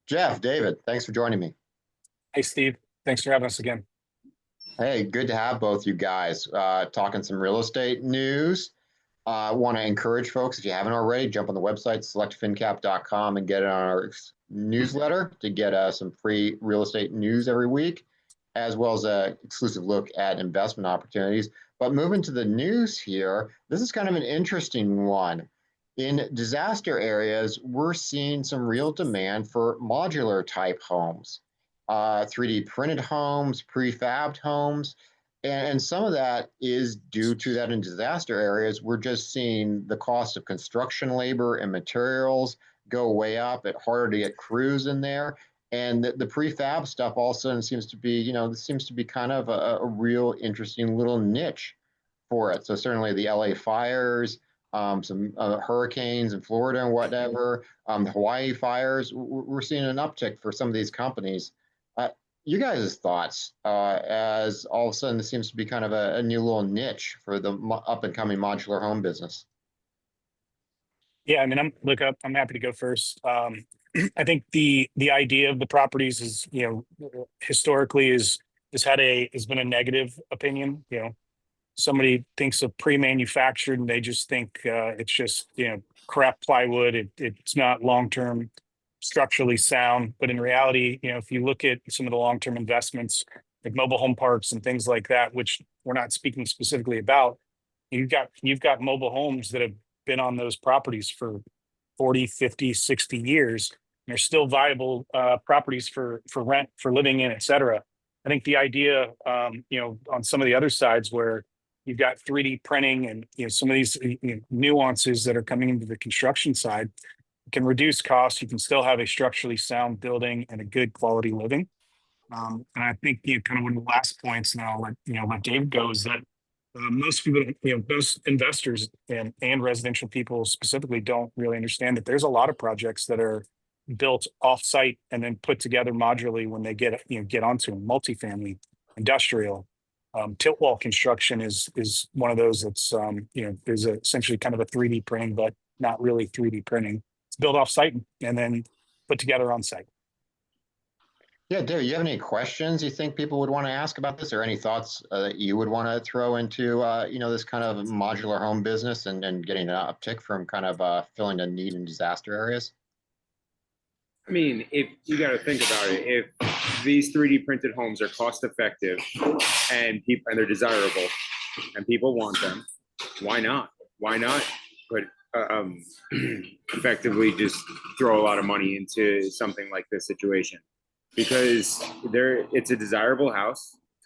Jeff, David, thanks for joining me. Hey, Steve. Thanks for having us again. Hey, good to have both you guys talking some real estate news. I want to encourage folks, if you haven't already, jump on the website, selectfincap.com, and get on our newsletter to get some free real estate news every week, as well as an exclusive look at investment opportunities. But moving to the news here, this is kind of an interesting one. In disaster areas, we're seeing some real demand for modular type homes, 3D printed homes, prefabbed homes. And some of that is due to that in disaster areas, we're just seeing the cost of construction labor and materials go way up. It's harder to get crews in there. And the prefab stuff also seems to be, this seems to be kind of a real interesting little niche for it. So certainly the LA fires, some hurricanes in Florida and whatever, the Hawaii fires, we're seeing an uptick for some of these companies. Uh, you guys' thoughts as all of a sudden this seems to be kind of a new little niche for the up and coming modular home business. Yeah, I mean, I'm happy to go first. I think the idea of the properties is, historically has been a negative opinion. Somebody thinks of pre-manufactured and they just think it's just crap plywood. It's not long-term structurally sound. But in reality, if you look at some of the long-term investments like mobile home parks and things like that, which we're not speaking specifically about, you've got mobile homes that have been on those properties for 40, 50, 60 years. And they're still viable properties for rent, for living in, et cetera. I think the idea, on some of the other sides where you've got 3D printing and some of these nuances that are coming into the construction side can reduce costs. You can still have a structurally sound building and a good quality living. And I think kind of one of the last points, and I'll let Dave go, is that most people, most investors and residential people specifically don't really understand that there's a lot of projects that are built off-site and then put together modularly when they get onto them. Multifamily, industrial, tilt wall construction is one of those that's is essentially kind of a 3D printing, but not really 3D printing. It's built off-site and then put together on site. Yeah, David, you have any questions you think people would want to ask about this, or any thoughts that you would want to throw into this kind of modular home business and getting an uptick from kind of filling a need in disaster areas? I mean, if you got to think about it, if these 3D printed homes are cost effective and they're desirable and people want them, why not? Why not put effectively just throw a lot of money into something like this situation? Because it's a desirable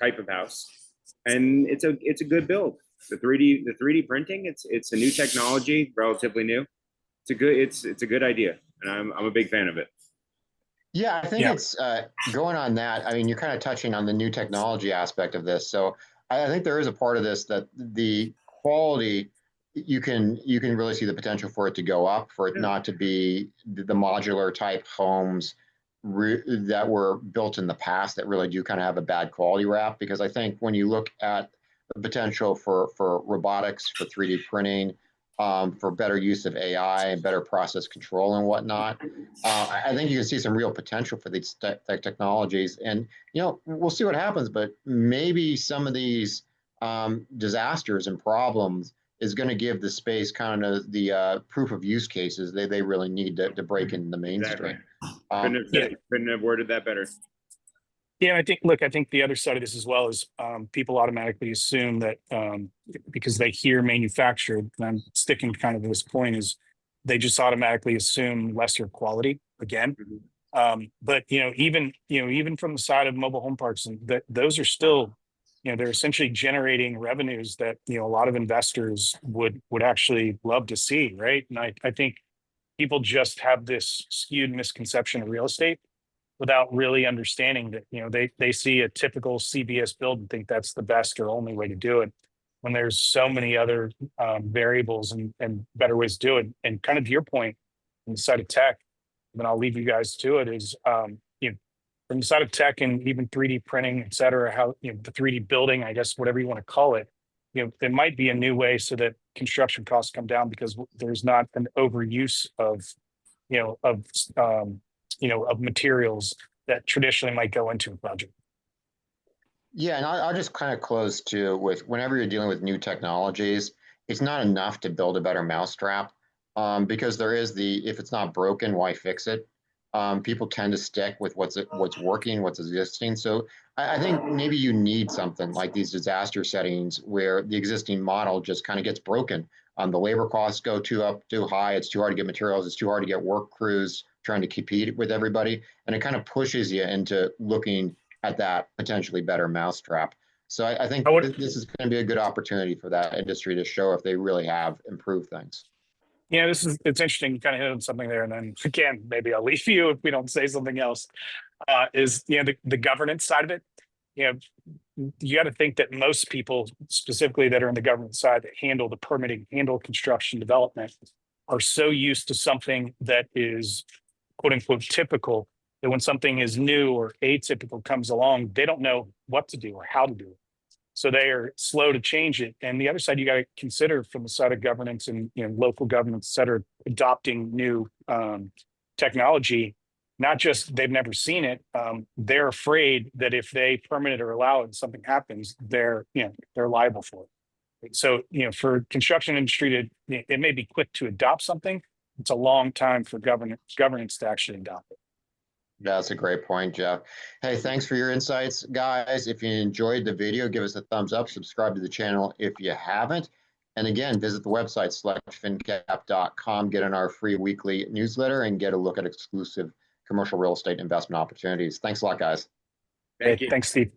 type of house, and it's a good build. The 3D printing, it's a new technology, relatively new. It's a good idea, and I'm a big fan of it. Yeah, I think Yeah. it's going on that. I mean, you're kind of touching on the new technology aspect of this. So I think there is a part of this that the quality you can really see the potential for it to go up, for it Yeah. not to be the modular type homes that were built in the past that really do kind of have a bad quality rap. Because I think when you look at the potential for robotics, for 3D printing, for better use of AI and better process control and whatnot. I think you can see some real potential for these technologies, and we'll see what happens. But maybe some of these disasters and problems is going to give the space kind of the proof of use cases they really need to break into the Exactly. mainstream. Yeah. Couldn't have worded that better. Yeah, I think the other side of this as well is people automatically assume that because they hear manufactured, and I'm sticking kind of to this point, is they just automatically assume lesser quality again. Mhm. But even from the side of mobile home parks, and that those are still, they're essentially generating revenues that a lot of investors would actually love to see, right? And I think people just have this skewed misconception of real estate without really understanding that they see a typical CBS build and think that's the best or only way to do it, when there's so many other variables and better ways to do it. And kind of to your point, on the side of tech, then I'll leave you guys to it, is from the side of tech and even 3D printing, et cetera, how the 3D building, I guess, whatever you want to call it, there might be a new way so that construction costs come down, because there's not an overuse of you know of um, of materials that traditionally might go into a project. Yeah, and I'll just kind of close too with whenever you're dealing with new technologies, it's not enough to build a better mousetrap, because there is if it's not broken, why fix it? People tend to stick with what's working, what's existing. So I think maybe you need something like these disaster settings where the existing model just kind of gets broken. The labor costs go too high. It's too hard to get materials. It's too hard to get work crews trying to compete with everybody, and it kind of pushes you into looking at that potentially better mousetrap. So I think I would, this is going to be a good opportunity for that industry to show if they really have improved things. it's interesting. You kind of hit on something there, and then again, maybe I'll leave you if we don't say something else. Is the governance side of it? You got to think that most people, specifically that are in the government side that handle the permitting, handle construction development, are so used to something that is quote unquote typical that when something is new or atypical comes along, they don't know what to do or how to do it. So they are slow to change it. And the other side, you got to consider from the side of governance and local governments that are adopting new technology. Not just they've never seen it, they're afraid that if they permit it or allow it and something happens, they're liable for it. So, for construction industry it may be quick to adopt something. It's a long time for governance to actually adopt it. That's a great point, Jeff. Hey, thanks for your insights, guys. If you enjoyed the video, give us a thumbs up, subscribe to the channel if you haven't. And again, visit the website, selectfincap.com, get in our free weekly newsletter and get a look at exclusive commercial real estate investment opportunities. Thanks a lot, guys. Thank you. Thanks, Steve.